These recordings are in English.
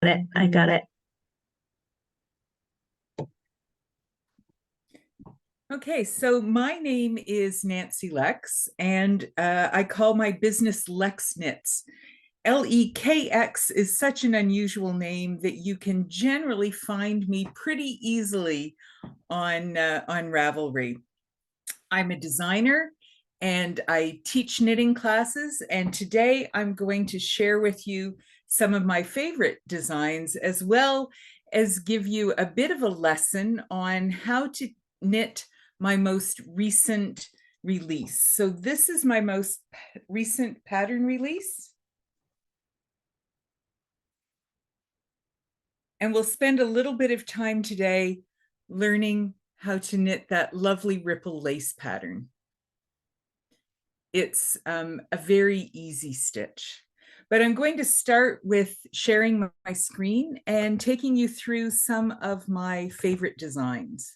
I got it. Okay, so my name is Nancy Lex, and I call my business lekxknits. LEKX is such an unusual name that you can generally find me pretty easily on Ravelry. I'm a designer and I teach knitting classes, and today I'm going to share with you some of my favorite designs, as well as give you a bit of a lesson on how to knit my most recent release. So this is my most recent pattern release. And we'll spend a little bit of time today learning how to knit that lovely ripple lace pattern. It's a very easy stitch. But I'm going to start with sharing my screen and taking you through some of my favorite designs.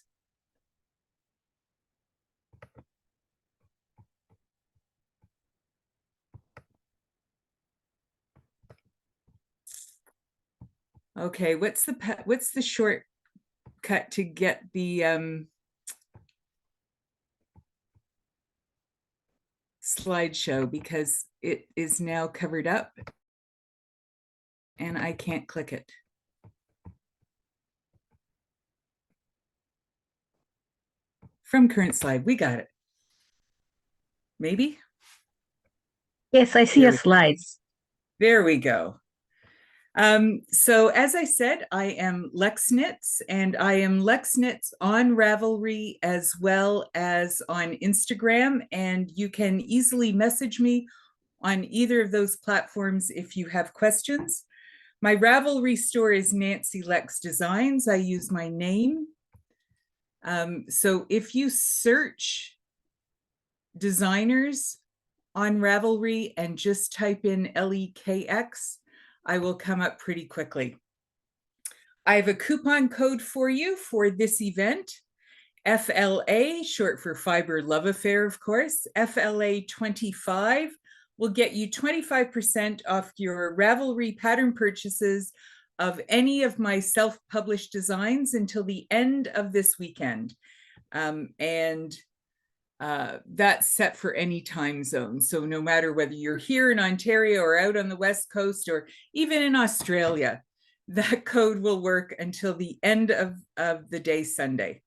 Okay, what's the shortcut to get the slideshow, because it is now covered up and I can't click it. From current slide, we got it. Maybe? Yes, I see your slides. There we go. So as I said, I am lekxknits, and I am lekxknits on Ravelry as well as on Instagram, and you can easily message me on either of those platforms if you have questions. My Ravelry store is Nancy Lex Designs. I use my name. So if you search designers on Ravelry and just type in LEKX, I will come up pretty quickly. I have a coupon code for you for this event. FLA, short for Fibre Love Affair, of course. FLA 25 will get you 25% off your Ravelry pattern purchases of any of my self-published designs until the end of this weekend. That's set for any time zone. So no matter whether you're here in Ontario or out on the West Coast or even in Australia, that code will work until the end of the day Sunday.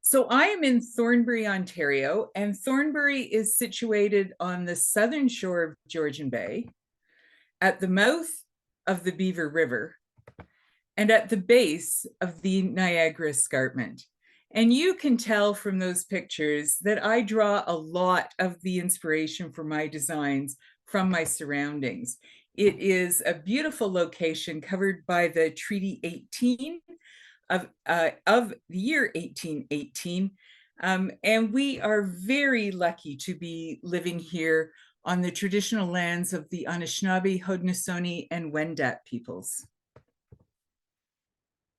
So I am in Thornbury, Ontario, and Thornbury is situated on the southern shore of Georgian Bay, at the mouth of the Beaver River, and at the base of the Niagara Escarpment. And you can tell from those pictures that I draw a lot of the inspiration for my designs from my surroundings. It is a beautiful location covered by the Treaty 18 of the year 1818. And we are very lucky to be living here on the traditional lands of the Anishinaabe, Haudenosaunee, and Wendat peoples.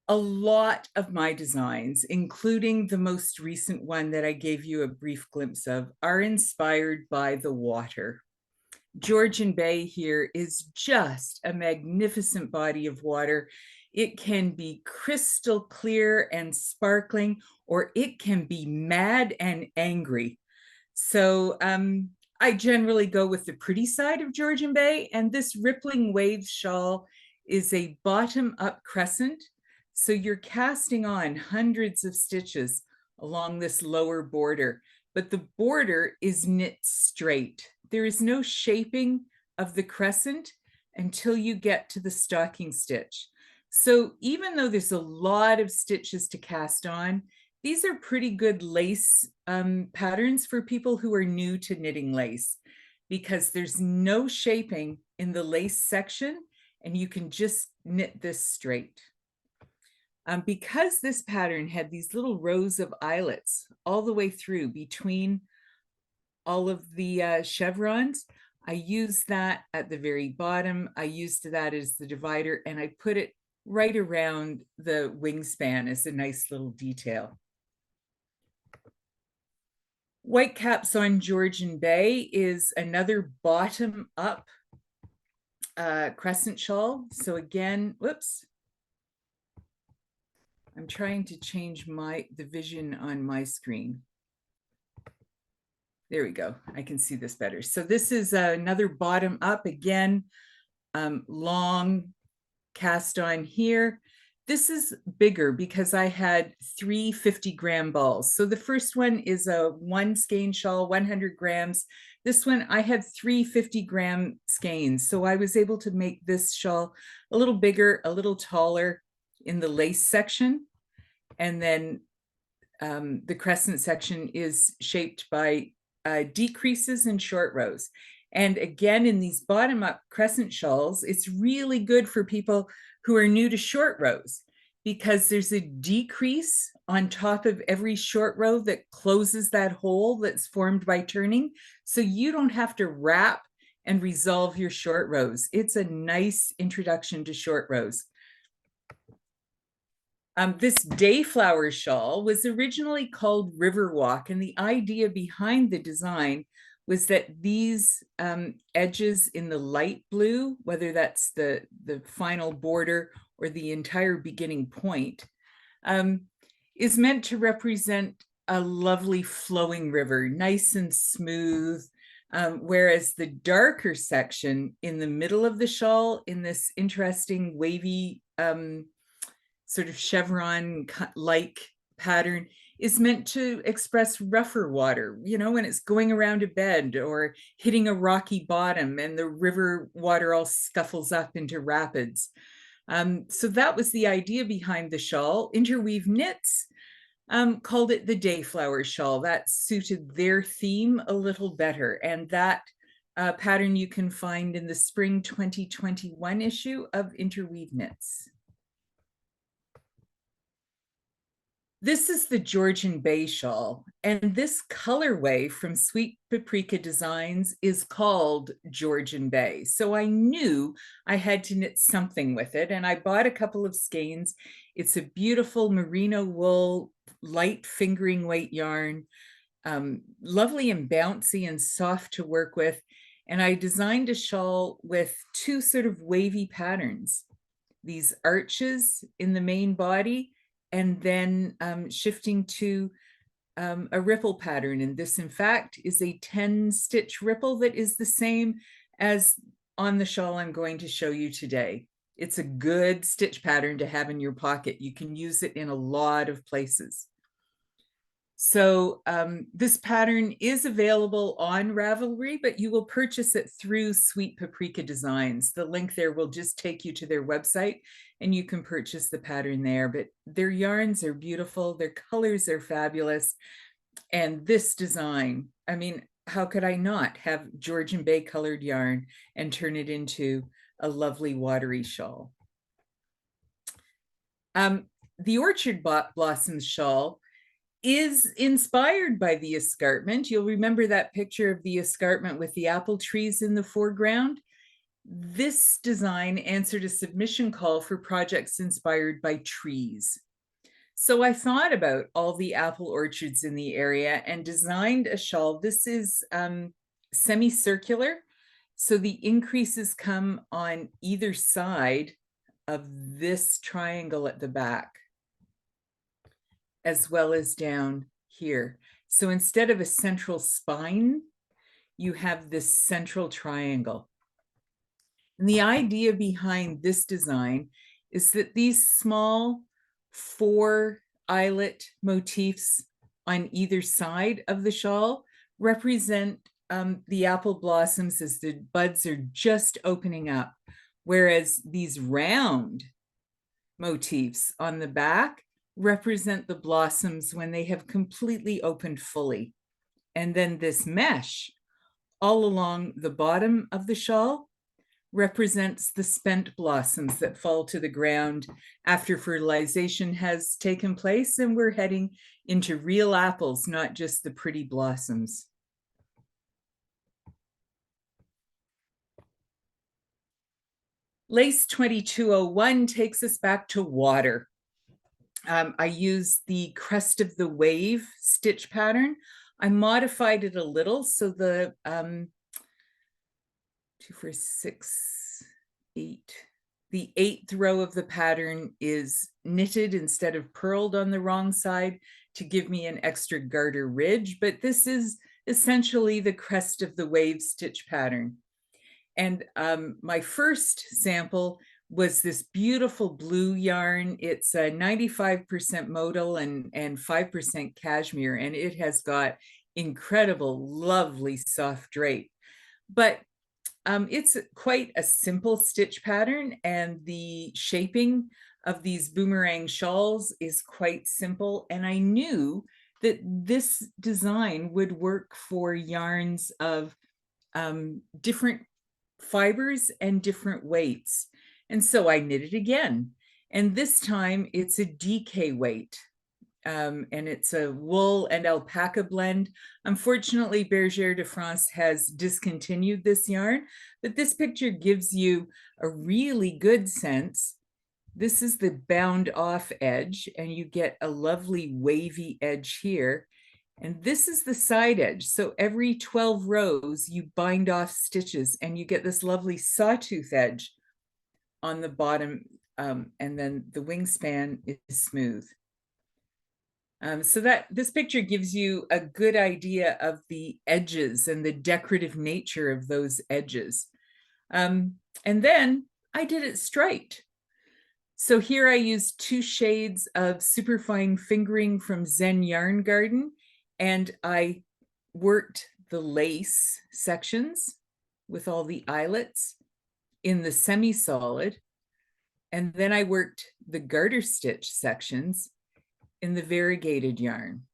A lot of my designs, including the most recent one that I gave you a brief glimpse of, are inspired by the water. Georgian Bay here is just a magnificent body of water. It can be crystal clear and sparkling, or it can be mad and angry. So I generally go with the pretty side of Georgian Bay, and this rippling wave shawl is a bottom-up crescent. So you're casting on hundreds of stitches along this lower border, but the border is knit straight. There is no shaping of the crescent until you get to the stocking stitch. So even though there's a lot of stitches to cast on, these are pretty good lace patterns for people who are new to knitting lace, because there's no shaping in the lace section and you can just knit this straight. Because this pattern had these little rows of eyelets all the way through between all of the chevrons, I used that at the very bottom. I used that as the divider, and I put it right around the wingspan as a nice little detail. Whitecaps on Georgian Bay is another bottom-up crescent shawl. So again, whoops. I'm trying to change the vision on my screen. There we go. I can see this better. So this is another bottom up again, long cast on here. This is bigger because I had 3 50-gram balls. So the first one is a 1 skein shawl, 100 grams. This one, I had 3 50-gram skeins. So I was able to make this shawl a little bigger, a little taller in the lace section. And then the crescent section is shaped by decreases in short rows. And again, in these bottom up crescent shawls, it's really good for people who are new to short rows because there's a decrease on top of every short row that closes that hole that's formed by turning. So you don't have to wrap and resolve your short rows. It's a nice introduction to short rows. This Dayflower shawl was originally called Riverwalk, and the idea behind the design was that these edges in the light blue, whether that's the final border or the entire beginning point, is meant to represent a lovely flowing river, nice and smooth, whereas the darker section in the middle of the shawl, in this interesting wavy sort of chevron-like pattern, is meant to express rougher water, you know, when it's going around a bend or hitting a rocky bottom and the river water all scuffles up into rapids. So that was the idea behind the shawl. Interweave Knits called it the Dayflower shawl. That suited their theme a little better. And that pattern you can find in the spring 2021 issue of Interweave Knits. This is the Georgian Bay shawl, and this colorway from Sweet Paprika Designs is called Georgian Bay. So I knew I had to knit something with it, and I bought a couple of skeins. It's a beautiful merino wool, light fingering weight yarn, lovely and bouncy and soft to work with. And I designed a shawl with 2 sort of wavy patterns, these arches in the main body, and then shifting to a ripple pattern. And this, in fact, is a 10-stitch ripple that is the same as on the shawl I'm going to show you today. It's a good stitch pattern to have in your pocket. You can use it in a lot of places. So this pattern is available on Ravelry, but you will purchase it through Sweet Paprika Designs. The link there will just take you to their website and you can purchase the pattern there. But their yarns are beautiful, their colors are fabulous. And this design, I mean, how could I not have Georgian Bay colored yarn and turn it into a lovely watery shawl? The Orchard Blossoms shawl is inspired by the escarpment. You'll remember that picture of the escarpment with the apple trees in the foreground. This design answered a submission call for projects inspired by trees. So I thought about all the apple orchards in the area and designed a shawl. This is semicircular, so the increases come on either side of this triangle at the back, as well as down here. So instead of a central spine, you have this central triangle. And the idea behind this design is that these small 4 eyelet motifs on either side of the shawl represent the apple blossoms as the buds are just opening up, whereas these round motifs on the back represent the blossoms when they have completely opened fully. And then this mesh all along the bottom of the shawl represents the spent blossoms that fall to the ground after fertilization has taken place and we're heading into real apples, not just the pretty blossoms. Lace 2201 takes us back to water. I used the Crest of the Wave stitch pattern. I modified it a little, so the 2, 4, 6, 8. The 8th row of the pattern is knitted instead of purled on the wrong side to give me an extra garter ridge, but this is essentially the crest of the wave stitch pattern. And my first sample was this beautiful blue yarn. It's a 95% modal and 5% cashmere, and it has got incredible, lovely soft drape. But it's quite a simple stitch pattern, and the shaping of these boomerang shawls is quite simple. And I knew that this design would work for yarns of different fibers and different weights. And so I knit it again. And this time it's a DK weight. And it's a wool and alpaca blend. Unfortunately, Bergère de France has discontinued this yarn, but this picture gives you a really good sense. This is the bound off edge, and you get a lovely wavy edge here. And this is the side edge. So every 12 rows, you bind off stitches and you get this lovely sawtooth edge on the bottom. And then the wingspan is smooth. So that this picture gives you a good idea of the edges and the decorative nature of those edges. And then I did it striped. So here I used 2 shades of superfine fingering from Zen Yarn Garden, and I worked the lace sections with all the eyelets in the semi-solid, and then I worked the garter stitch sections in the variegated yarn.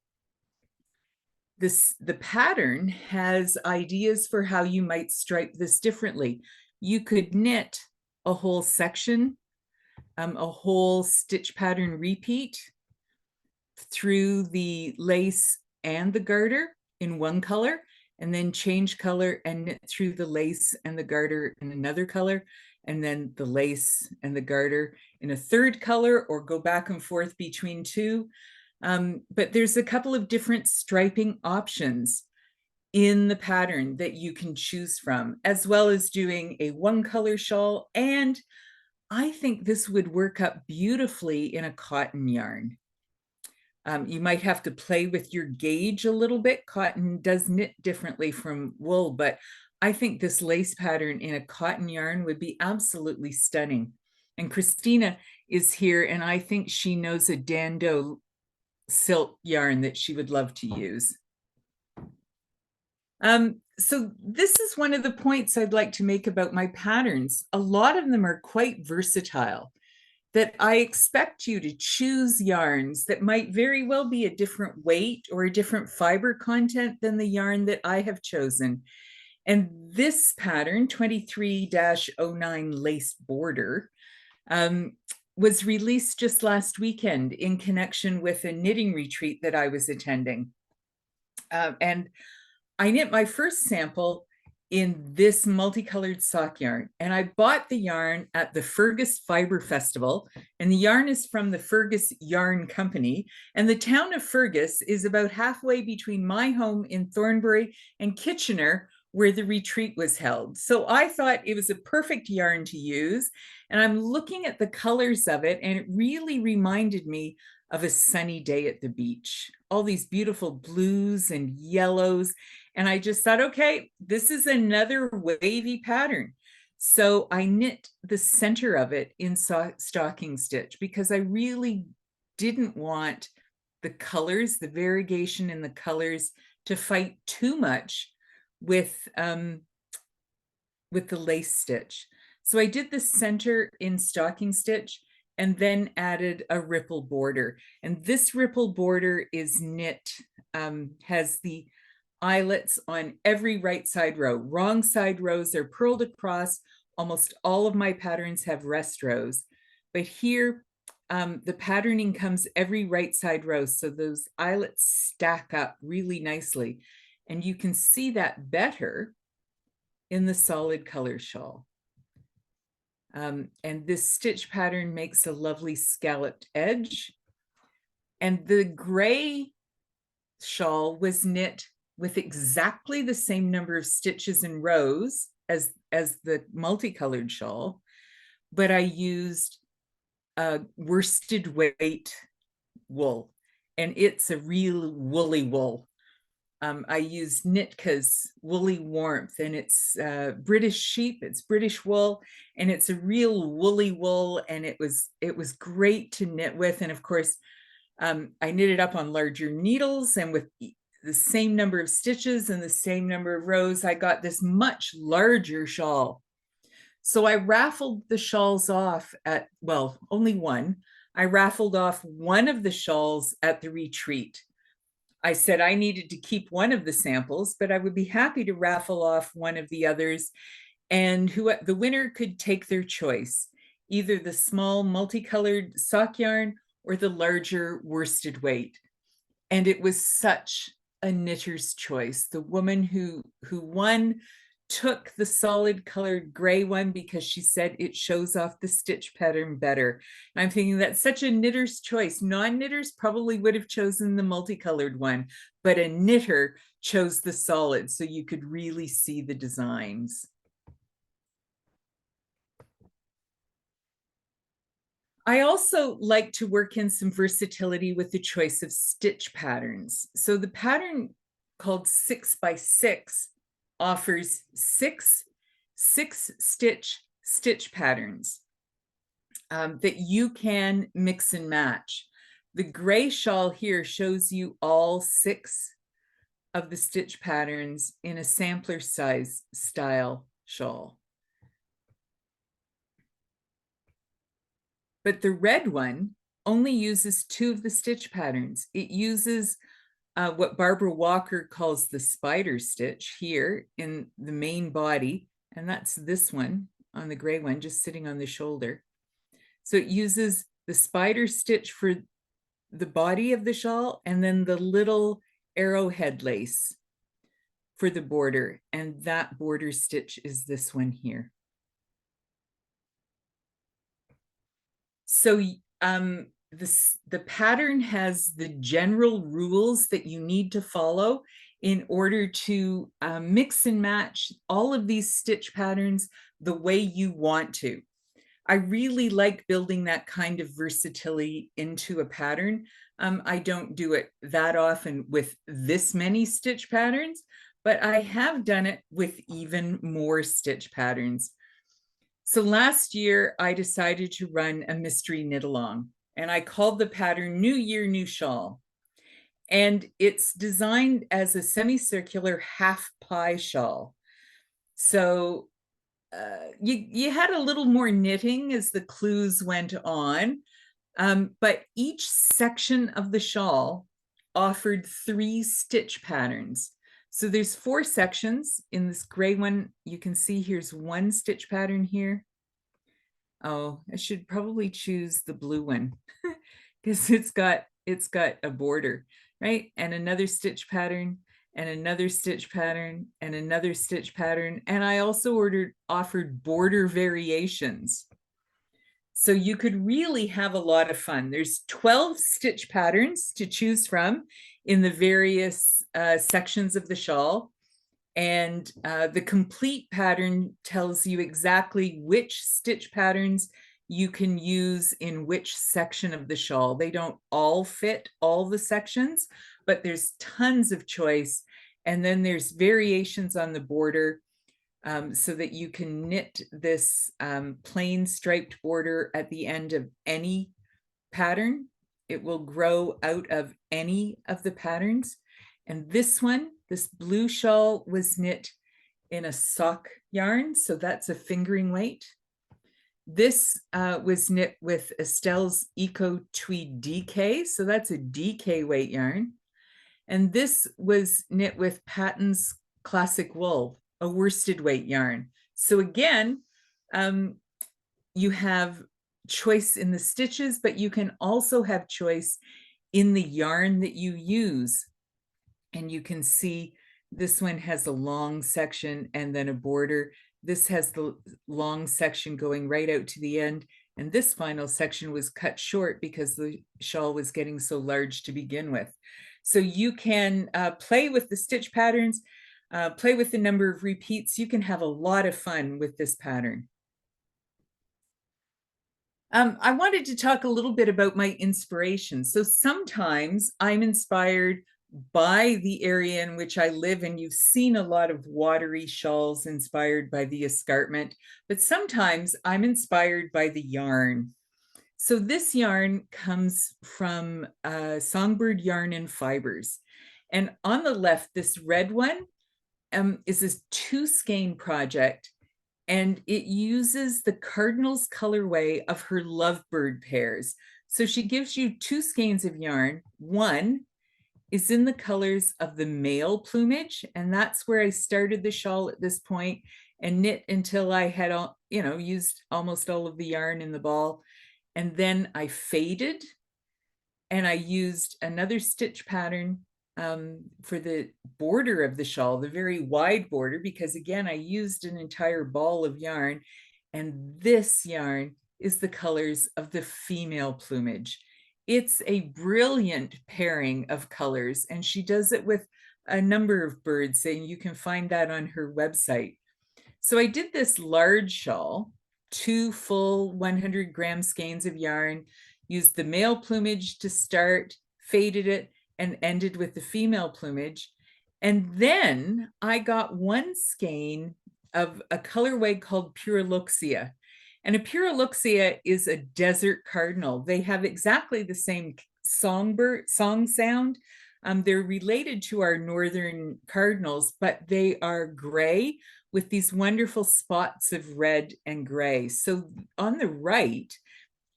The pattern has ideas for how you might stripe this differently. You could knit a whole section, a whole stitch pattern repeat through the lace and the garter in one color, and then change color and knit through the lace and the garter in another color, and then the lace and the garter in a third color, or go back and forth between two. But there's a couple of different striping options in the pattern that you can choose from, as well as doing a one color shawl. And I think this would work up beautifully in a cotton yarn. You might have to play with your gauge a little bit. Cotton does knit differently from wool, but I think this lace pattern in a cotton yarn would be absolutely stunning. And Christina is here, and I think she knows a Dando silk yarn that she would love to use. So this is one of the points I'd like to make about my patterns. A lot of them are quite versatile, that I expect you to choose yarns that might very well be a different weight or a different fiber content than the yarn that I have chosen. And this pattern, 23-09 lace border, was released just last weekend in connection with a knitting retreat that I was attending. And I knit my first sample in this multicolored sock yarn, and I bought the yarn at the Fergus Fibre Festival, and the yarn is from the Fergus Yarn Company, and the town of Fergus is about halfway between my home in Thornbury and Kitchener, where the retreat was held. So I thought it was a perfect yarn to use, and I'm looking at the colors of it, and it really reminded me of a sunny day at the beach. All these beautiful blues and yellows. And I just thought, okay, this is another wavy pattern. So I knit the center of it in stocking stitch because I really didn't want the colors, the variegation in the colors, to fight too much with the lace stitch. So I did the center in stocking stitch and then added a ripple border. And this ripple border is knit, has the eyelets on every right side row. Wrong side rows are purled across. Almost all of my patterns have rest rows. But here, the patterning comes every right side row. So those eyelets stack up really nicely. And you can see that better in the solid color shawl. And this stitch pattern makes a lovely scalloped edge. And the gray shawl was knit with exactly the same number of stitches and rows as the multicolored shawl. but I used worsted weight wool, and it's a real woolly wool. I use Nitka's Woolly Warmth, and it's British sheep, it's British wool, and it's a real woolly wool, and it was great to knit with. And of course, I knit it up on larger needles, and with the same number of stitches and the same number of rows, I got this much larger shawl. So I raffled the shawls off at, well, only one. I raffled off one of the shawls at the retreat. I said I needed to keep one of the samples, but I would be happy to raffle off one of the others, and the winner could take their choice, either the small multicolored sock yarn or the larger worsted weight. And it was such a knitter's choice. The woman who won took the solid colored gray one because she said it shows off the stitch pattern better. And I'm thinking that's such a knitter's choice. Non-knitters probably would have chosen the multicolored one, but a knitter chose the solid so you could really see the designs. I also like to work in some versatility with the choice of stitch patterns. So the pattern called 6x6 offers six stitch patterns that you can mix and match. The gray shawl here shows you all 6 of the stitch patterns in a sampler size style shawl. But the red one only uses 2 of the stitch patterns. It uses what Barbara Walker calls the spider stitch here in the main body, and that's this one on the gray one, just sitting on the shoulder. So it uses the spider stitch for the body of the shawl, and then the little arrowhead lace for the border, and that border stitch is this one here. So the pattern has the general rules that you need to follow in order to mix and match all of these stitch patterns the way you want to. I really like building that kind of versatility into a pattern. I don't do it that often with this many stitch patterns, but I have done it with even more stitch patterns. So last year, I decided to run a mystery knit along, and I called the pattern New Year, New Shawl. And it's designed as a semicircular half pie shawl. So you had a little more knitting as the clues went on, but each section of the shawl offered 3 stitch patterns. So there's 4 sections. In this gray one, you can see here's 1 stitch pattern here. Oh, I should probably choose the blue one because it's got a border, right? And another stitch pattern, and another stitch pattern, and another stitch pattern. And I also offered border variations. So you could really have a lot of fun. There's 12 stitch patterns to choose from in the various sections of the shawl. And the complete pattern tells you exactly which stitch patterns you can use in which section of the shawl. They don't all fit all the sections, but there's tons of choice. And then there's variations on the border so that you can knit this plain striped border at the end of any pattern. It will grow out of any of the patterns. And this one, this blue shawl, was knit in a sock yarn, so that's a fingering weight. This was knit with Estelle's Eco Tweed DK, so that's a DK weight yarn. And this was knit with Patton's Classic Wool, a worsted weight yarn. So again, you have choice in the stitches, but you can also have choice in the yarn that you use. And you can see this one has a long section and then a border. This has the long section going right out to the end. And this final section was cut short because the shawl was getting so large to begin with. So you can play with the stitch patterns, play with the number of repeats. You can have a lot of fun with this pattern. I wanted to talk a little bit about my inspiration. So sometimes I'm inspired by the area in which I live, and you've seen a lot of watery shawls inspired by the escarpment, but sometimes I'm inspired by the yarn. So this yarn comes from Songbird Yarn and Fibers. And on the left, this red one is this two skein project, and it uses the Cardinals colorway of her lovebird pairs. So she gives you two skeins of yarn. One is in the colors of the male plumage, and that's where I started the shawl at this point and knit until I had all, used almost all of the yarn in the ball. And then I faded and I used another stitch pattern for the border of the shawl, the very wide border, because again, I used an entire ball of yarn, and this yarn is the colors of the female plumage. It's a brilliant pairing of colors, and she does it with a number of birds, and you can find that on her website. So I did this large shawl, two full 100-gram skeins of yarn, used the male plumage to start, faded it, and ended with the female plumage. And then I got one skein of a colorway called Puriloxia. And a Puriloxia is a desert cardinal. They have exactly the same song sound. They're related to our northern cardinals, but they are gray with these wonderful spots of red and gray. So on the right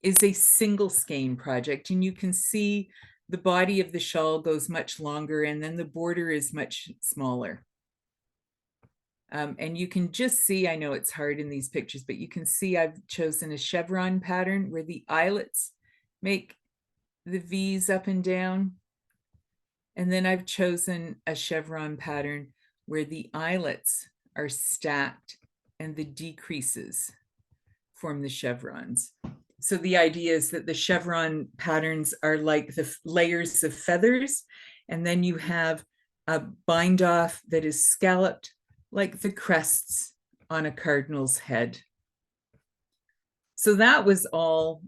is a single skein project, and you can see the body of the shawl goes much longer, and then the border is much smaller. And you can just see, I know it's hard in these pictures, but you can see I've chosen a chevron pattern where the eyelets make the V's up and down. And then I've chosen a chevron pattern where the eyelets are stacked and the decreases form the chevrons. So the idea is that the chevron patterns are like the layers of feathers, and then you have a bind off that is scalloped like the crests on a cardinal's head. So that was all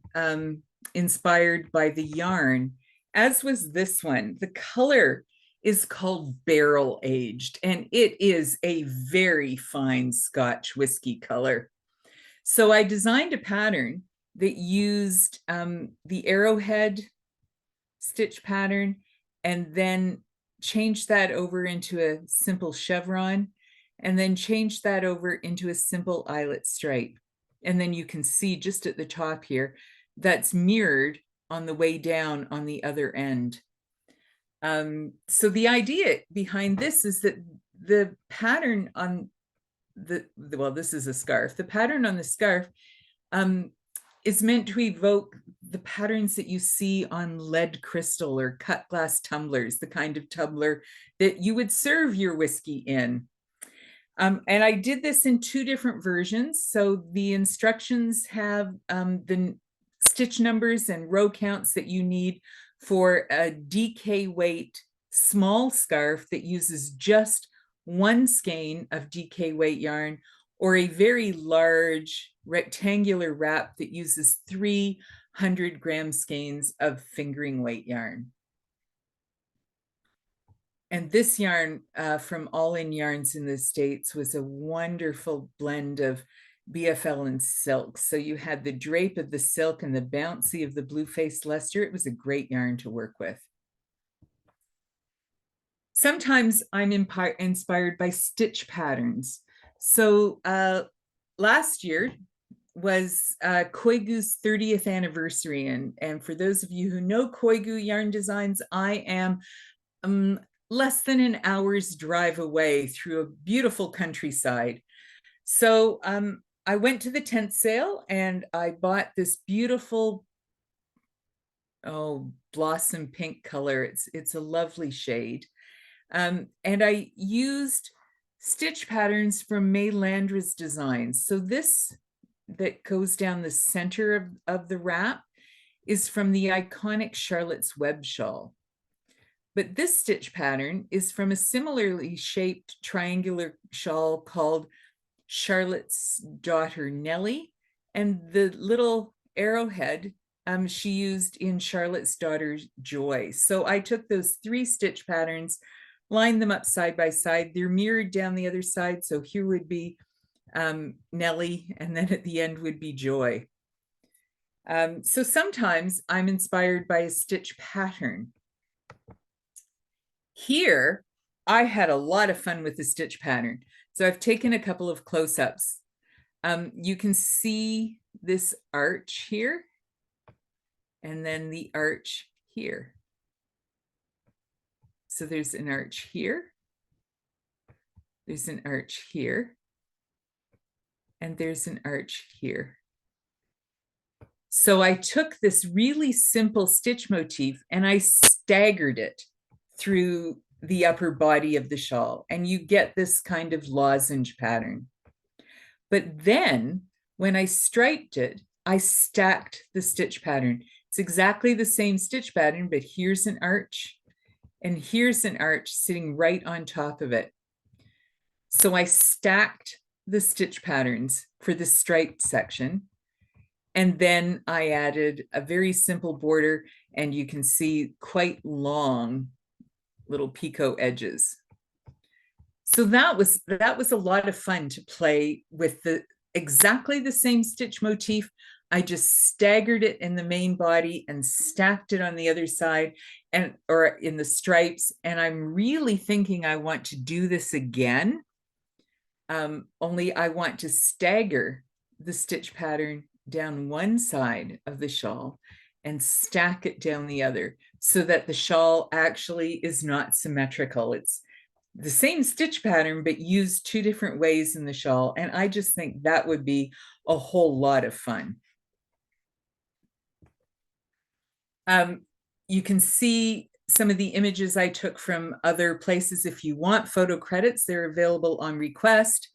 inspired by the yarn, as was this one. The color is called barrel aged, and it is a very fine Scotch whiskey color. So I designed a pattern that used the arrowhead stitch pattern, and then changed that over into a simple chevron, and then changed that over into a simple eyelet stripe. And then you can see just at the top here, that's mirrored on the way down on the other end. So the idea behind this is that the pattern on well, this is a scarf. The pattern on the scarf is meant to evoke the patterns that you see on lead crystal or cut glass tumblers, the kind of tumbler that you would serve your whiskey in. And I did this in two different versions. So the instructions have the stitch numbers and row counts that you need for a DK weight small scarf that uses just one skein of DK weight yarn, or a very large rectangular wrap that uses 300-gram skeins of fingering weight yarn. And this yarn from All In Yarns in the States was a wonderful blend of BFL and silk. So you had the drape of the silk and the bouncy of the blue-faced Leicester. It was a great yarn to work with. Sometimes I'm inspired by stitch patterns. So last year was Koigu's 30th anniversary. And for those of you who know Koigu Yarn Designs, I am less than an hour's drive away through a beautiful countryside. So I went to the tent sale and I bought this beautiful, blossom pink color. It's a lovely shade. And I used stitch patterns from May Landra's designs. So this that goes down the center of the wrap is from the iconic Charlotte's Web shawl. But this stitch pattern is from a similarly shaped triangular shawl called Charlotte's Daughter Nellie. And the little arrowhead she used in Charlotte's Daughter's Joy. So I took those 3 stitch patterns, lined them up side by side. They're mirrored down the other side. So here would be Nellie, and then at the end would be Joy. So sometimes I'm inspired by a stitch pattern. Here, I had a lot of fun with the stitch pattern. So I've taken a couple of close-ups. You can see this arch here, and then the arch here. So there's an arch here, there's an arch here, and there's an arch here. So I took this really simple stitch motif and I staggered it through the upper body of the shawl, and you get this kind of lozenge pattern. But then when I striped it, I stacked the stitch pattern. It's exactly the same stitch pattern, but here's an arch and here's an arch sitting right on top of it. So I stacked the stitch patterns for the striped section. And then I added a very simple border, and you can see quite long little picot edges. So that was a lot of fun to play with exactly the same stitch motif. I just staggered it in the main body and stacked it on the other side or in the stripes. And I'm really thinking I want to do this again. Only I want to stagger the stitch pattern down one side of the shawl and stack it down the other, so that the shawl actually is not symmetrical. It's the same stitch pattern, but used 2 different ways in the shawl. And I just think that would be a whole lot of fun. You can see some of the images I took from other places. If you want photo credits, they're available on request.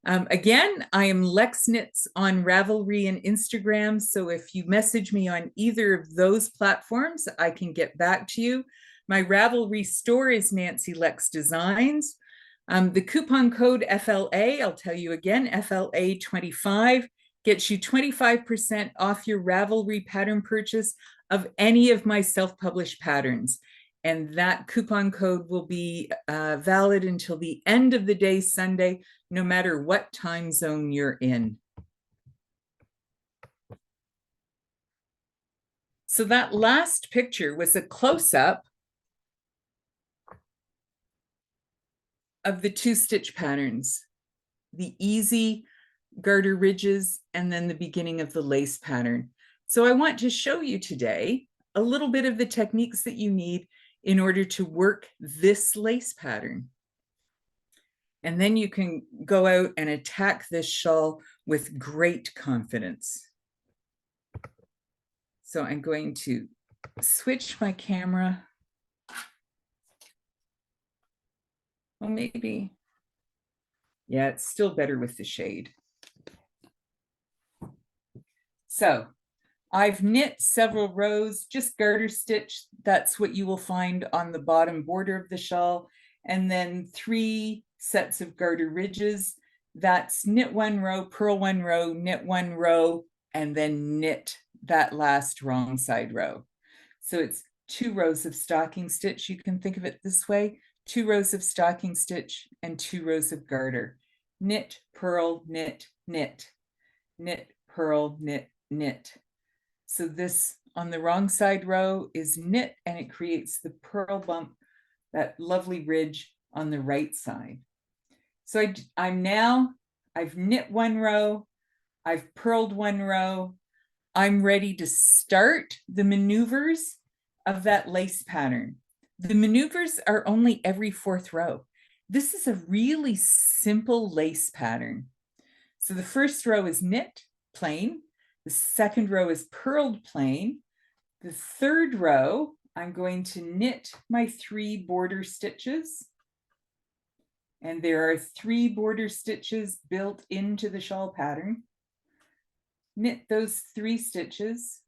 Again, I am lekxknits on Ravelry and Instagram. So if you message me on either of those platforms, I can get back to you. My Ravelry store is Nancy Lex Designs. The coupon code FLA, I'll tell you again, FLA25, gets you 25% off your Ravelry pattern purchase of any of my self-published patterns. And that coupon code will be valid until the end of the day, Sunday, no matter what time zone you're in. So that last picture was a close-up of the 2 stitch patterns, the easy garter ridges and then the beginning of the lace pattern. So I want to show you today a little bit of the techniques that you need in order to work this lace pattern. And then you can go out and attack this shawl with great confidence. So I'm going to switch my camera. Well, maybe. Yeah, it's still better with the shade. So I've knit several rows, just garter stitch. That's what you will find on the bottom border of the shawl. And then 3 sets of garter ridges. That's knit 1 row, purl 1 row, knit 1 row, and then knit that last wrong side row. So it's 2 rows of stocking stitch. You can think of it this way: 2 rows of stocking stitch and 2 rows of garter. Knit, purl, knit, knit, knit, purl, knit, knit. So this on the wrong side row is knit, and it creates the purl bump, that lovely ridge on the right side. So I've knit 1 row, I've purled 1 row. I'm ready to start the maneuvers of that lace pattern. The maneuvers are only every 4th row. This is a really simple lace pattern. So the first row is knit, plain. The second row is purled plain. The third row, I'm going to knit my 3 border stitches. And there are 3 border stitches built into the shawl pattern. Knit those 3 stitches.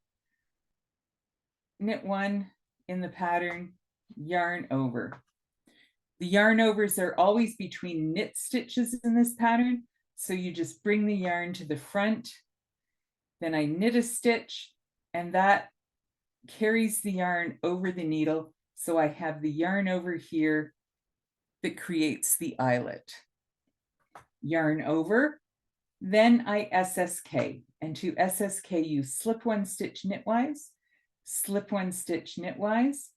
Knit 1 in the pattern, yarn over. The yarn overs are always between knit stitches in this pattern. So you just bring the yarn to the front, then I knit a stitch, and that carries the yarn over the needle. So I have the yarn over here that creates the eyelet. Yarn over, then I SSK. And to SSK, you slip one stitch knitwise, slip one stitch knitwise.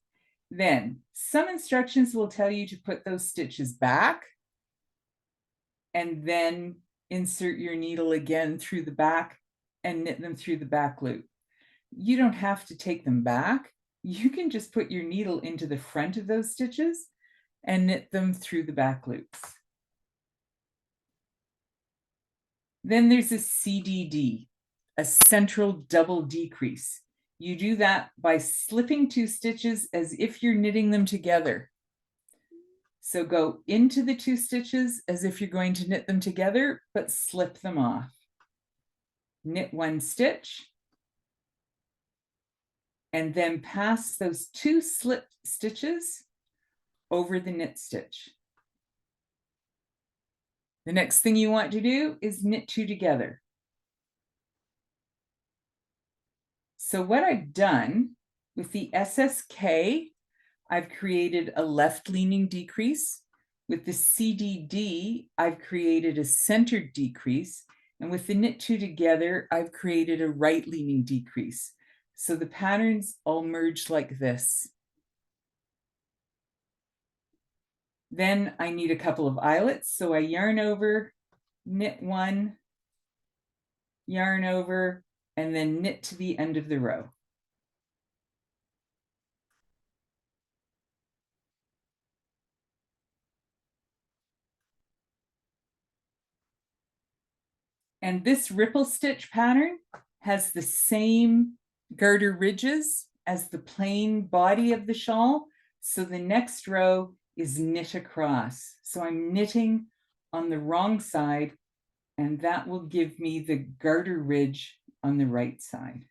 Then some instructions will tell you to put those stitches back and then insert your needle again through the back and knit them through the back loop. You don't have to take them back. You can just put your needle into the front of those stitches and knit them through the back loops. Then there's a CDD, a central double decrease. You do that by slipping two stitches as if you're knitting them together. So go into the two stitches as if you're going to knit them together, but slip them off. Knit one stitch, and then pass those two slip stitches over the knit stitch. The next thing you want to do is knit two together. So what I've done with the SSK, I've created a left-leaning decrease. With the CDD, I've created a centered decrease. And with the knit two together, I've created a right-leaning decrease. So the patterns all merge like this. Then I need a couple of eyelets. So I yarn over, knit one, yarn over, and then knit to the end of the row. And this ripple stitch pattern has the same garter ridges as the plain body of the shawl. So the next row is knit across. So I'm knitting on the wrong side, and that will give me the garter ridge on the right side.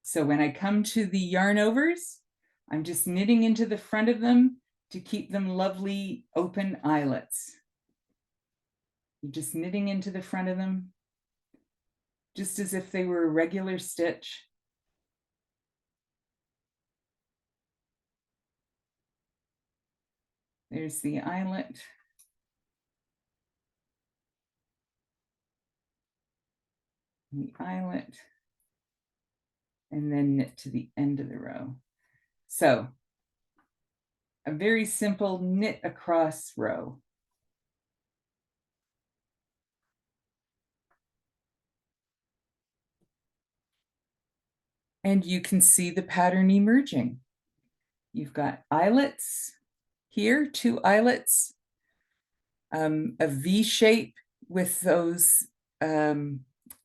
So when I come to the yarn overs, I'm just knitting into the front of them to keep them lovely open eyelets. You're just knitting into the front of them, just as if they were a regular stitch. There's the eyelet. The eyelet. And then knit to the end of the row. So a very simple knit across row. And you can see the pattern emerging. You've got eyelets here, two eyelets, a V shape with those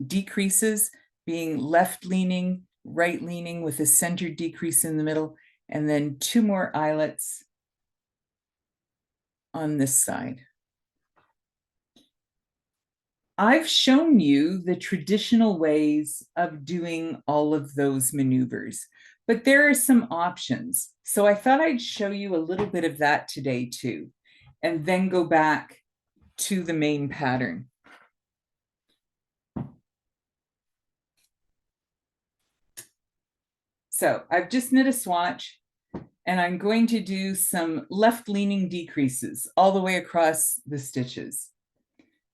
decreases being left leaning, right leaning with a centered decrease in the middle, and then two more eyelets on this side. I've shown you the traditional ways of doing all of those maneuvers, but there are some options. So I thought I'd show you a little bit of that today too, and then go back to the main pattern. So I've just knit a swatch, and I'm going to do some left-leaning decreases all the way across the stitches.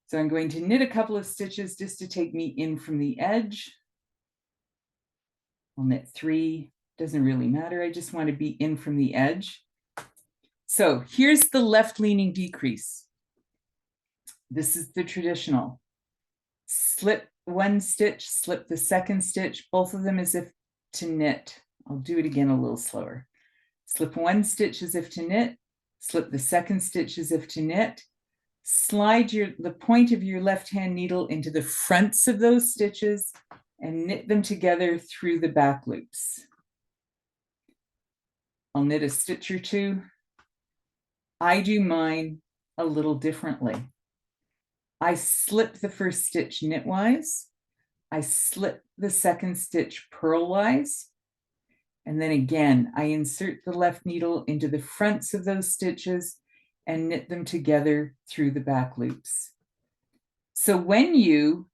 So I'm going to knit a couple of stitches just to take me in from the edge. I'll knit three, doesn't really matter. I just want to be in from the edge. So here's the left-leaning decrease. This is the traditional. Slip one stitch, slip the second stitch, both of them as if to knit. I'll do it again a little slower. Slip one stitch as if to knit, slip the second stitch as if to knit, slide the point of your left hand needle into the fronts of those stitches and knit them together through the back loops. I'll knit a stitch or two. I do mine a little differently. I slip the first stitch knitwise, I slip the second stitch purlwise, And then again, I insert the left needle into the fronts of those stitches and knit them together through the back loops. So when you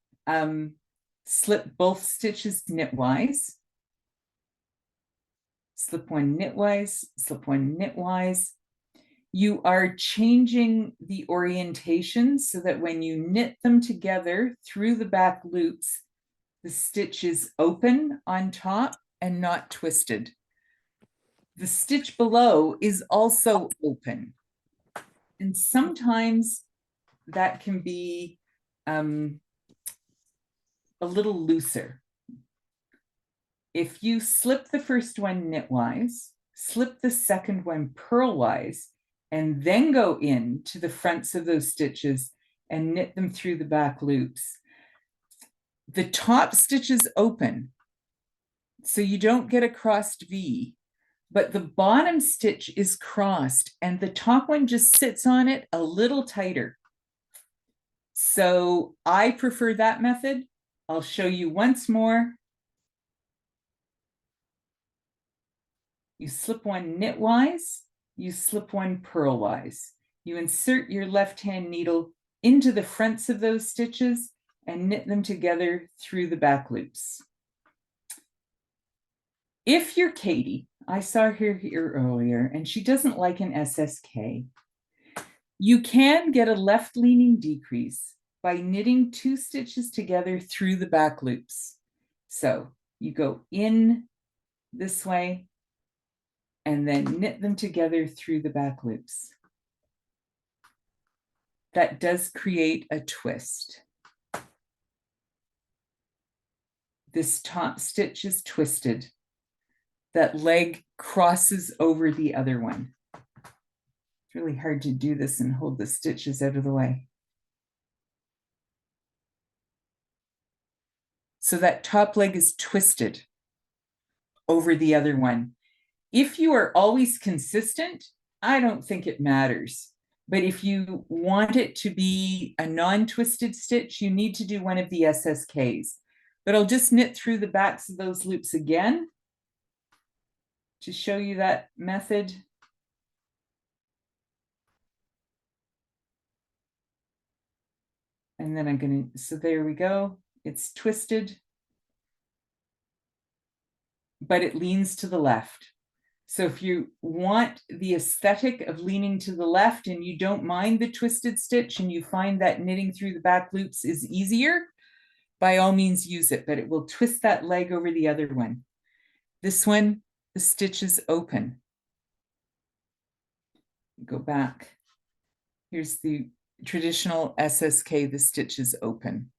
slip both stitches knitwise, slip one knitwise, slip one knitwise, you are changing the orientation so that when you knit them together through the back loops, the stitch is open on top and not twisted. The stitch below is also open. And sometimes that can be a little looser. If you slip the first one knitwise, slip the second one purlwise, and then go into the fronts of those stitches and knit them through the back loops, the top stitch is open, so you don't get a crossed V, but the bottom stitch is crossed and the top one just sits on it a little tighter. So I prefer that method. I'll show you once more. You slip one knitwise, you slip one purlwise. You insert your left-hand needle into the fronts of those stitches and knit them together through the back loops. If you're Katie, I saw her here earlier, and she doesn't like an SSK, you can get a left-leaning decrease by knitting 2 stitches together through the back loops. So you go in this way and then knit them together through the back loops. That does create a twist. This top stitch is twisted. That leg crosses over the other one. It's really hard to do this and hold the stitches out of the way. So that top leg is twisted over the other one. If you are always consistent, I don't think it matters. But if you want it to be a non-twisted stitch, you need to do one of the SSKs. But I'll just knit through the backs of those loops again to show you that method. And then I'm going to, so there we go. It's twisted, but it leans to the left. So if you want the aesthetic of leaning to the left and you don't mind the twisted stitch and you find that knitting through the back loops is easier, by all means use it, but it will twist that leg over the other one. This one, the stitch is open. Go back. Here's the traditional SSK, the stitch is open.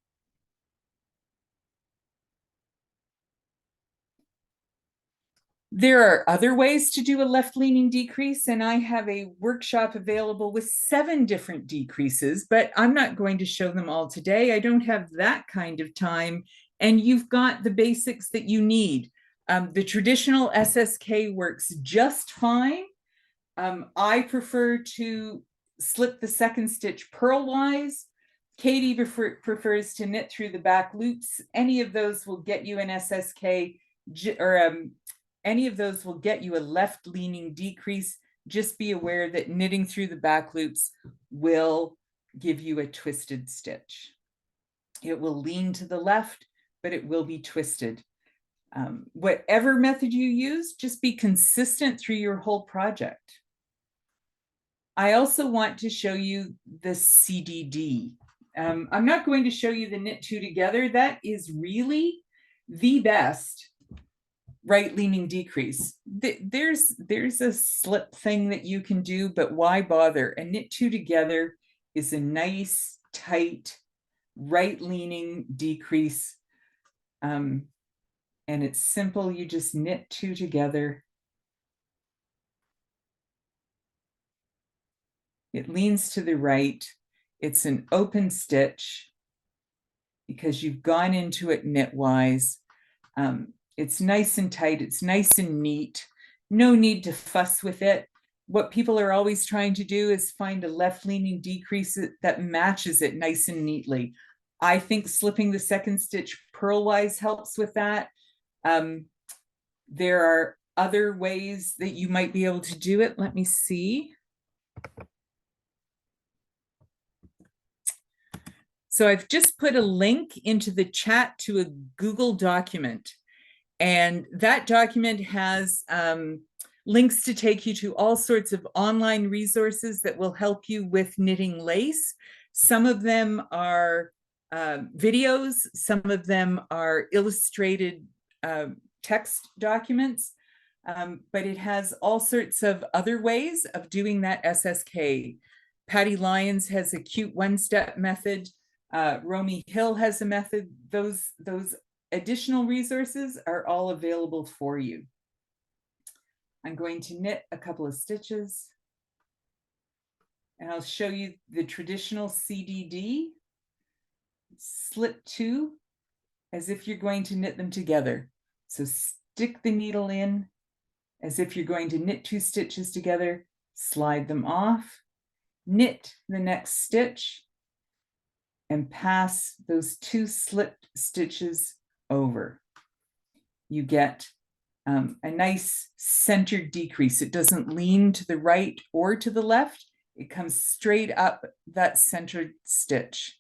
There are other ways to do a left-leaning decrease, and I have a workshop available with 7 different decreases, but I'm not going to show them all today. I don't have that kind of time, and you've got the basics that you need. The traditional SSK works just fine. I prefer to slip the second stitch purlwise. Katie prefers to knit through the back loops. Any of those will get you an SSK, or any of those will get you a left-leaning decrease. Just be aware that knitting through the back loops will give you a twisted stitch. It will lean to the left, but it will be twisted. Whatever method you use, just be consistent through your whole project. I also want to show you the CDD. I'm not going to show you the knit 2 together. That is really the best right-leaning decrease. There's a slip thing that you can do, but why bother? A knit 2 together is a nice, tight, right-leaning decrease. And it's simple. You just knit 2 together. It leans to the right. It's an open stitch because you've gone into it knitwise. It's nice and tight. It's nice and neat. No need to fuss with it. What people are always trying to do is find a left-leaning decrease that matches it nice and neatly. I think slipping the second stitch purlwise helps with that. There are other ways that you might be able to do it. Let me see. So I've just put a link into the chat to a Google document, and that document has links to take you to all sorts of online resources that will help you with knitting lace. Some of them are videos, some of them are illustrated text documents, but it has all sorts of other ways of doing that SSK. Patty Lyons has a cute one-step method. Romy Hill has a method. Those additional resources are all available for you. I'm going to knit a couple of stitches, and I'll show you the traditional CDD. Slip two as if you're going to knit them together. So stick the needle in as if you're going to knit 2 stitches together, slide them off, knit the next stitch, and pass those 2 slipped stitches over. You get a nice centered decrease. It doesn't lean to the right or to the left. It comes straight up that centered stitch.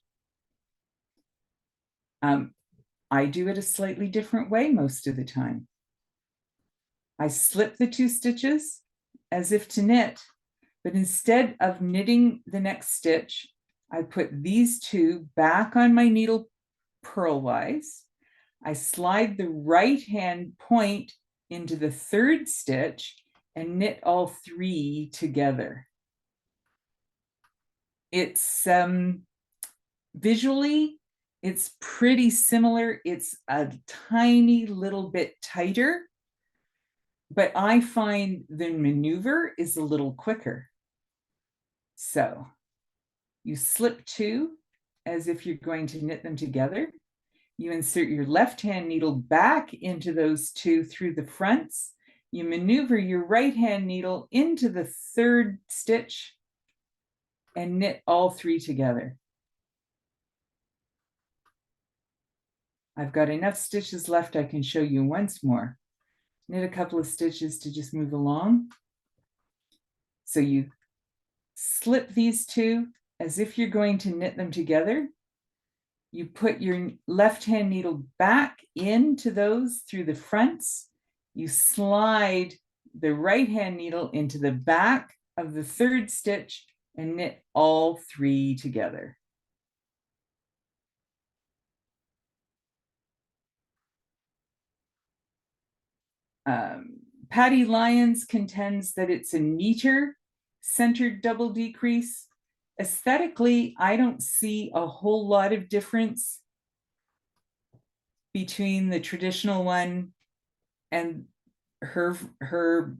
I do it a slightly different way most of the time. I slip the 2 stitches as if to knit, but instead of knitting the next stitch, I put these 2 back on my needle purlwise. I slide the right hand point into the 3rd stitch and knit all 3 together. It's visually, it's pretty similar. It's a tiny little bit tighter, but I find the maneuver is a little quicker. So you slip 2 as if you're going to knit them together. You insert your left hand needle back into those 2 through the fronts. You maneuver your right hand needle into the 3rd stitch and knit all 3 together. I've got enough stitches left. I can show you once more. Knit a couple of stitches to just move along. So you slip these 2 as if you're going to knit them together. You put your left hand needle back into those through the fronts. You slide the right hand needle into the back of the 3rd stitch and knit all 3 together. Patty Lyons contends that it's a neater centered double decrease. Aesthetically, I don't see a whole lot of difference between the traditional one and her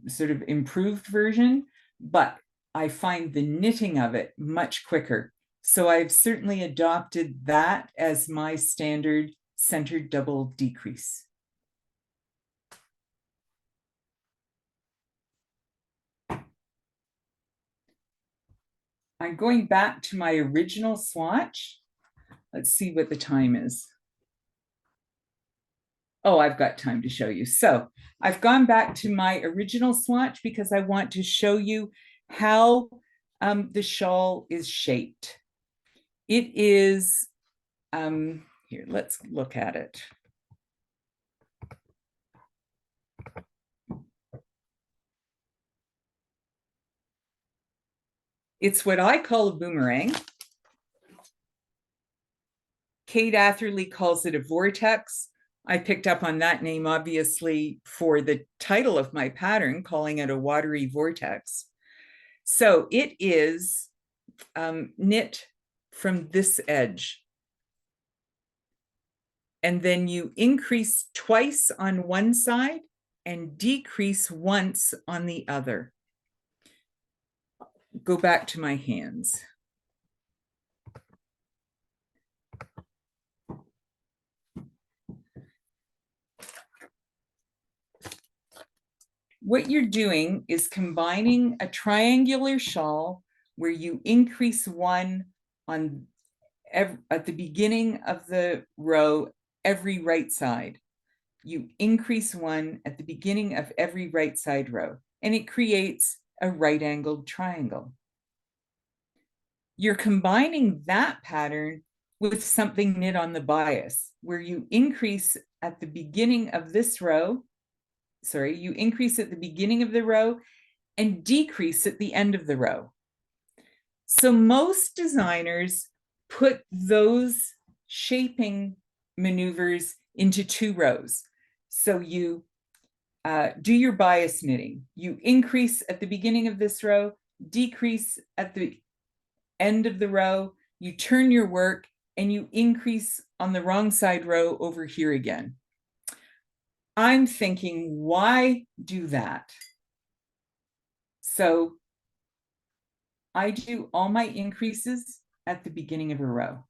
sort of improved version, but I find the knitting of it much quicker. So I've certainly adopted that as my standard centered double decrease. I'm going back to my original swatch. Let's see what the time is. Oh, I've got time to show you. So I've gone back to my original swatch because I want to show you how the shawl is shaped. It is, here, let's look at it. It's what I call a boomerang. Kate Atherley calls it a vortex. I picked up on that name, obviously, for the title of my pattern, calling it a watery vortex. So it is knit from this edge. And then you increase twice on one side and decrease once on the other. Go back to my hands. What you're doing is combining a triangular shawl where you increase one on at the beginning of the row, every right side. you increase one at the beginning of every right side row, and it creates a right-angled triangle. You're combining that pattern with something knit on the bias, where you increase at the beginning of this row, you increase at the beginning of the row and decrease at the end of the row. So most designers put those shaping maneuvers into 2 rows. So you do your bias knitting. You increase at the beginning of this row, decrease at the end of the row, you turn your work, and you increase on the wrong side row over here again. I'm thinking, why do that? So I do all my increases at the beginning of a row.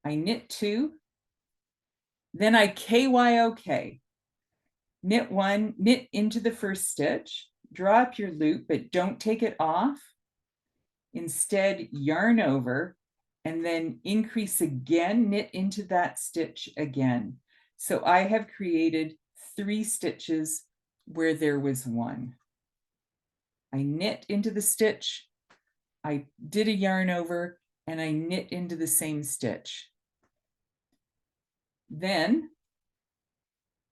I knit 2, then I KYOK. Knit 1, knit into the first stitch, draw up your loop, but don't take it off. Instead, yarn over, and then increase again, knit into that stitch again. So I have created 3 stitches where there was 1. I knit into the stitch, I did a yarn over, and I knit into the same stitch. Then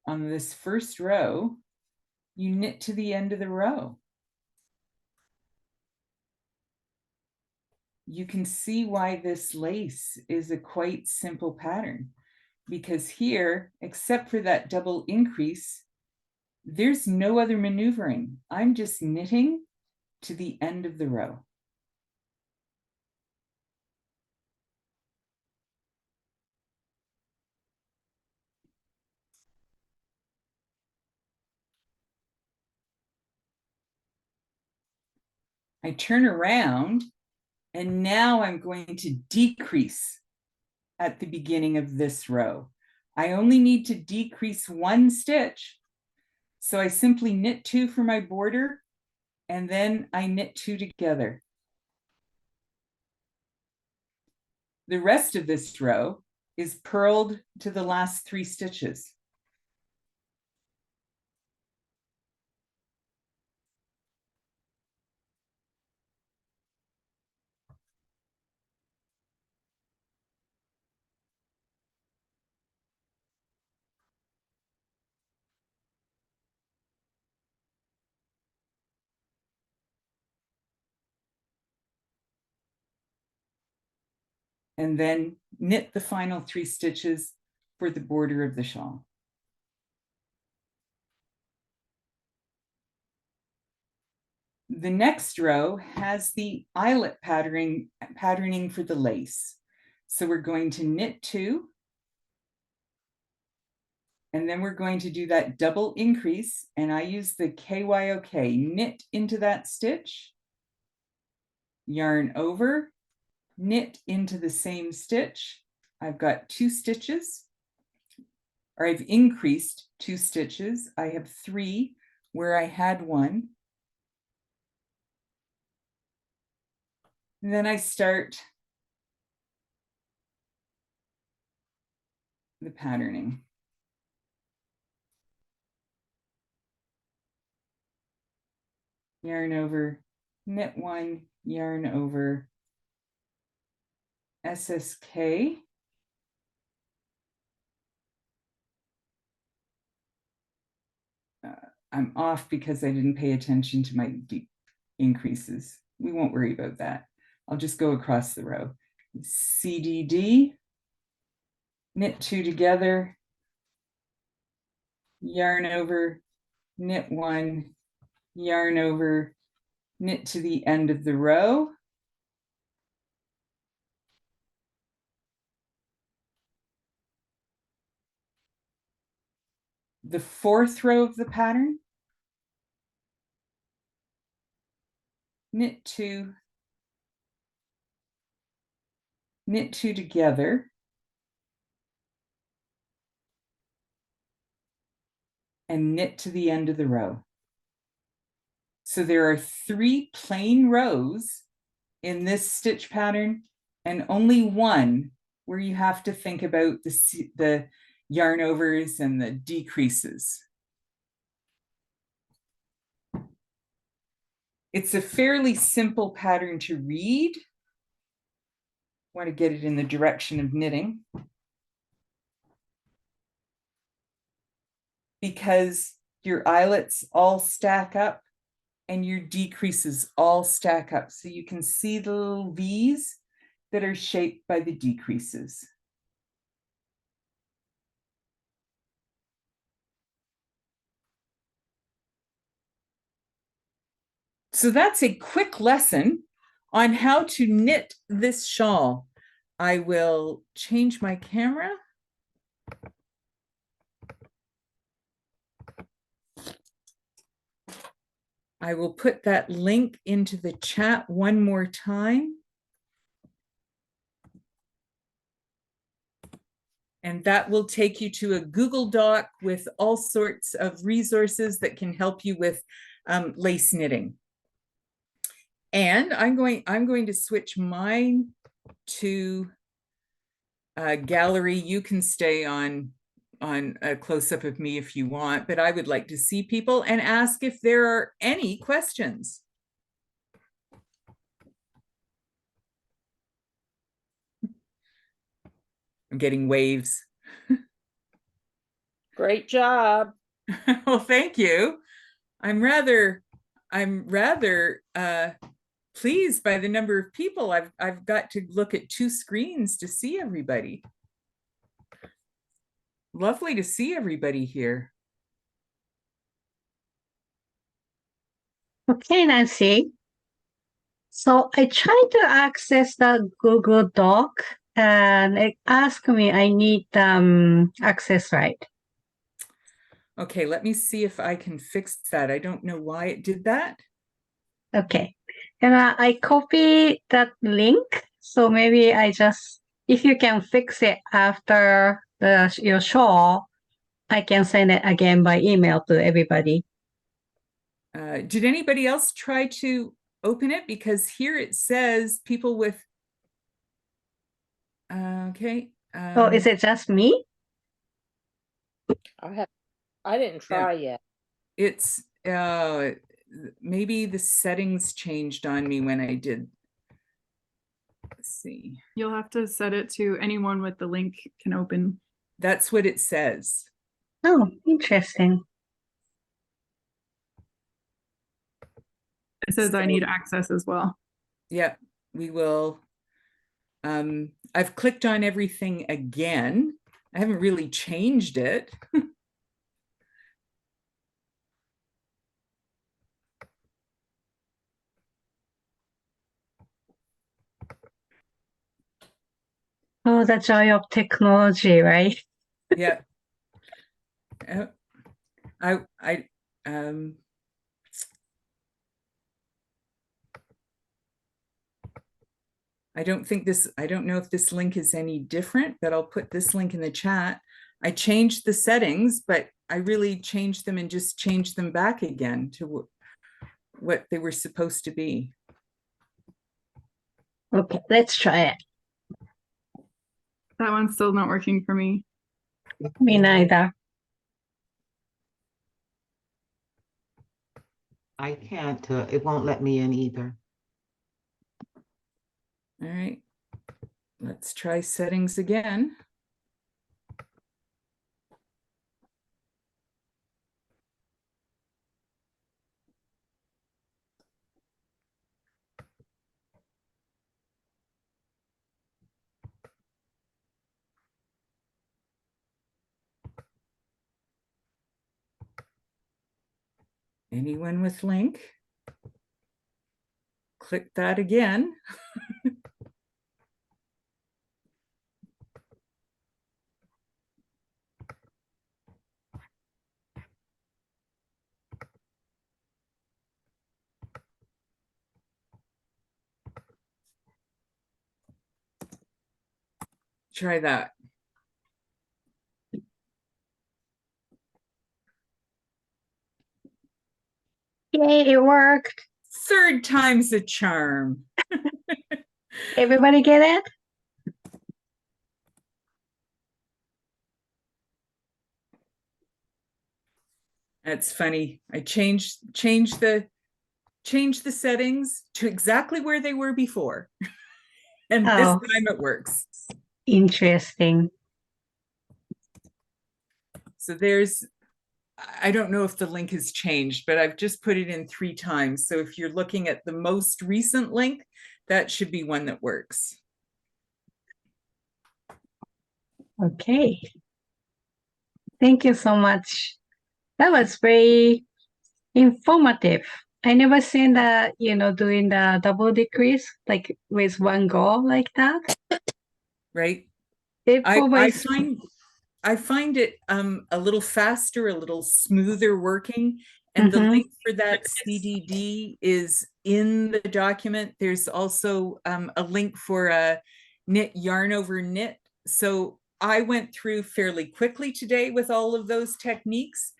on this first row, you knit to the end of the row. You can see why this lace is a quite simple pattern, because here, except for that double increase, there's no other maneuvering. I'm just knitting to the end of the row. I turn around, and now I'm going to decrease at the beginning of this row. I only need to decrease 1 stitch. So I simply knit 2 for my border, and then I knit 2 together. The rest of this row is purled to the last 3 stitches. And then knit the final 3 stitches for the border of the shawl. The next row has the eyelet patterning for the lace. So we're going to knit 2, and then we're going to do that double increase, and I use the KYOK, knit into that stitch, yarn over, knit into the same stitch. I've got 2 stitches, or I've increased 2 stitches. I have 3 where I had 1. And then I start the patterning. Yarn over, knit 1, yarn over, SSK. I'm off because I didn't pay attention to my increases. We won't worry about that. I'll just go across the row. CDD, knit 2 together, yarn over, knit 1, yarn over, knit to the end of the row. The 4th row of the pattern, knit 2, knit 2 together, and knit to the end of the row. So there are 3 plain rows in this stitch pattern, and only 1 where you have to think about the yarn overs and the decreases. It's a fairly simple pattern to read. Want to get it in the direction of knitting. Because your eyelets all stack up and your decreases all stack up. So you can see the little V's that are shaped by the decreases. So that's a quick lesson on how to knit this shawl. I will change my camera. I will put that link into the chat one more time. And that will take you to a Google Doc with all sorts of resources that can help you with lace knitting. And I'm going to switch mine to gallery. You can stay on a close-up of me if you want, but I would like to see people and ask if there are any questions. I'm getting waves. Great job. Well, thank you. I'm rather pleased by the number of people. I've got to look at 2 screens to see everybody. Lovely to see everybody here. Okay, Nancy. So I tried to access the Google Doc and it asked me I need access right. Okay, let me see if I can fix that. I don't know why it did that. Okay. And I copy that link. So maybe if you can fix it after your show, I can send it again by email to everybody. Did anybody else try to open it? Because here it says people with, okay. Oh, is it just me? I didn't try yet. It's, maybe the settings changed on me when I did. Let's see. You'll have to set it to anyone with the link can open. That's what it says. Oh, interesting. It says I need access as well. Yeah, we will. I've clicked on everything again. I haven't really changed it. Oh, the joy of technology, right? Yeah. I I don't know if this link is any different, but I'll put this link in the chat. I changed the settings, but I really changed them and just changed them back again to what they were supposed to be. Okay, let's try it. That one's still not working for me. Me neither. I can't, it won't let me in either. All right, let's try settings again. Anyone with link? Click that again. Try that. Yay, it worked. 3rd time's a charm. Everybody get it? That's funny. I changed the settings to exactly where they were before. And this Oh, time it works. interesting. So there's, I don't know if the link has changed, but I've just put it in 3 times. So if you're looking at the most recent link, that should be one that works. Okay. Thank you so much. That was very informative. I never seen that, doing the double decrease, like with one goal like that. Right? It I provides, find it a little faster, a little smoother working. And the Mhm. link for that CDD is in the document. There's also a link for a knit yarn over knit. So I went through fairly quickly today with all of those techniques.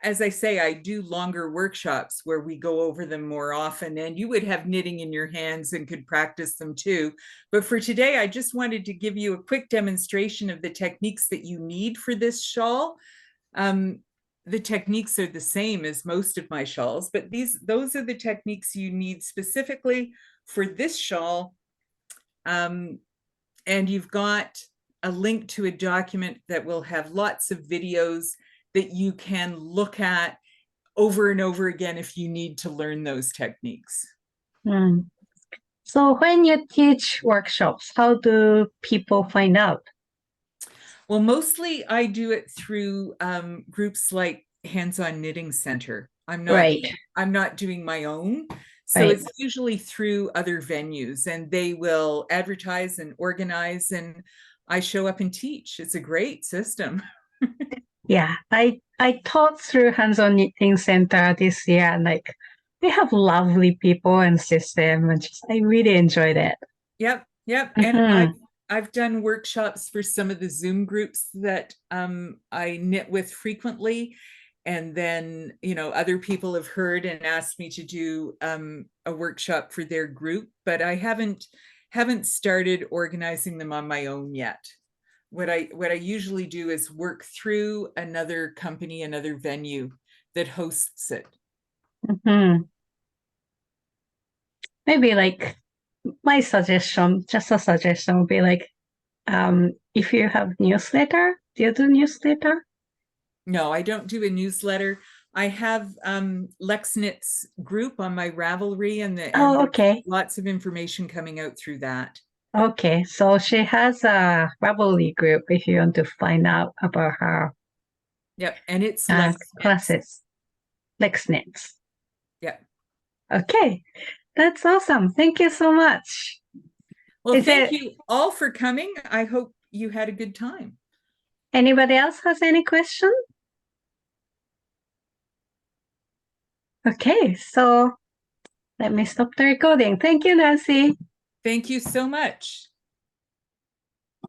As I say, I do longer workshops where we go over them more often, and you would have knitting in your hands and could practice them too. But for today, I just wanted to give you a quick demonstration of the techniques that you need for this shawl. The techniques are the same as most of my shawls, but those are the techniques you need specifically for this shawl. And you've got a link to a document that will have lots of videos that you can look at over and over again if you need to learn those techniques. Mm. So when you teach workshops, how do people find out? Well, mostly I do it through groups like Hands-On Knitting Center. I'm not doing my own. So Right. it's usually through other venues, and they will advertise and organize, and I show up and teach. It's a great system. Yeah, I taught through Hands-On Knitting Center this year, and they have lovely people and system, and I really enjoyed it. Yep. And Mhm. I've done workshops for some of the Zoom groups that I knit with frequently. And then, other people have heard and asked me to do a workshop for their group, but I haven't started organizing them on my own yet. What I usually do is work through another company, another venue that hosts it. Mhm. Maybe my suggestion, just a suggestion would be if you have newsletter, do you do newsletter? No, I don't do a newsletter. I have lekxknits group on my Ravelry, and Oh, there's okay. lots of information coming out through that. Okay, so she has a Ravelry group if you want to find out about her Yep, and it's lekxknits. classes, lekxknits. Yep. Okay, that's awesome. Thank you so much. Well, Is thank it you all for coming. I hope you had a good time. anybody else has any question? Okay, so let me stop the recording. Thank you, Nancy. Thank you so much.